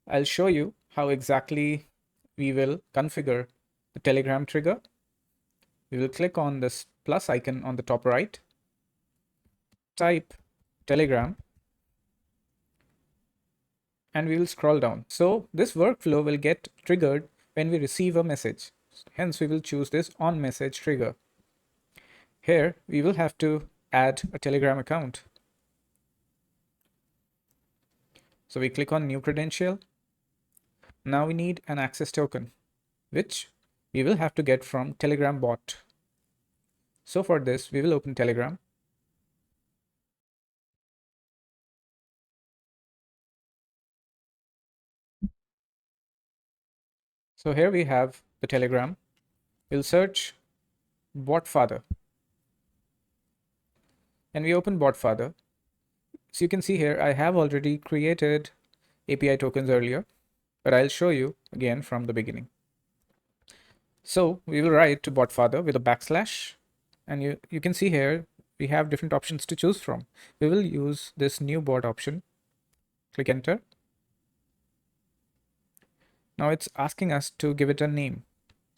I'll show you how exactly we will configure the Telegram trigger. We will click on this plus icon on the top right, type Telegram, and we will scroll down. So this workflow will get triggered when we receive a message. Hence, we will choose this on message trigger. Here, we will have to add a Telegram account. So we click on new credential. Now we need an access token, which we will have to get from Telegram bot. So for this, we will open Telegram. So here we have the Telegram. We'll search bot father and we open bot father. So you can see here, I have already created API tokens earlier, but I'll show you again from the beginning. So we will write to bot father with a backslash, and you can see here we have different options to choose from. We will use this new bot option. Click enter. Now it's asking us to give it a name.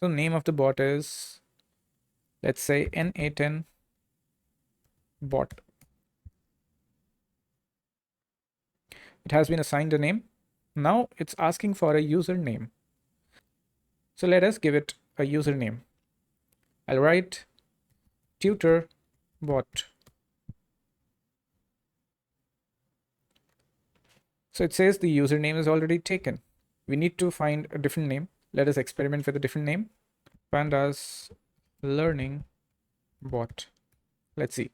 So name of the bot is, let's say, n8n bot. It has been assigned a name. Now it's asking for a username. So let us give it a username. I'll write tutor bot. So it says the username is already taken. We need to find a different name. Let us experiment with a different name. Pandas learning bot. Let's see.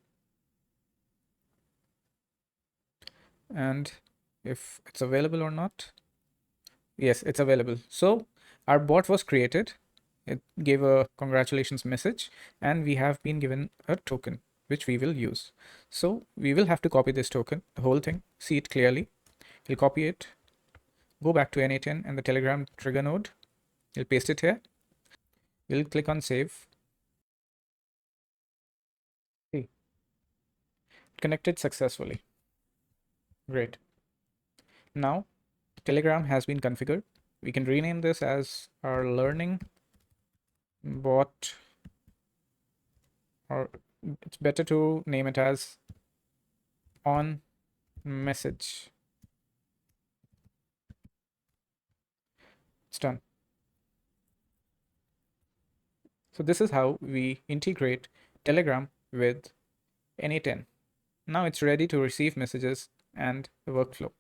And if it's available or not. Yes, it's available. So our bot was created. It gave a congratulations message, and we have been given a token, which we will use. So we will have to copy this token, the whole thing, see it clearly. We'll copy it, go back to n8n and the Telegram trigger node. We'll paste it here. We'll click on save. See, connected successfully. Great. Now Telegram has been configured. We can rename this as our learning bot, or it's better to name it as on message. It's done. So this is how we integrate Telegram with n8n. Now it's ready to receive messages and the workflow.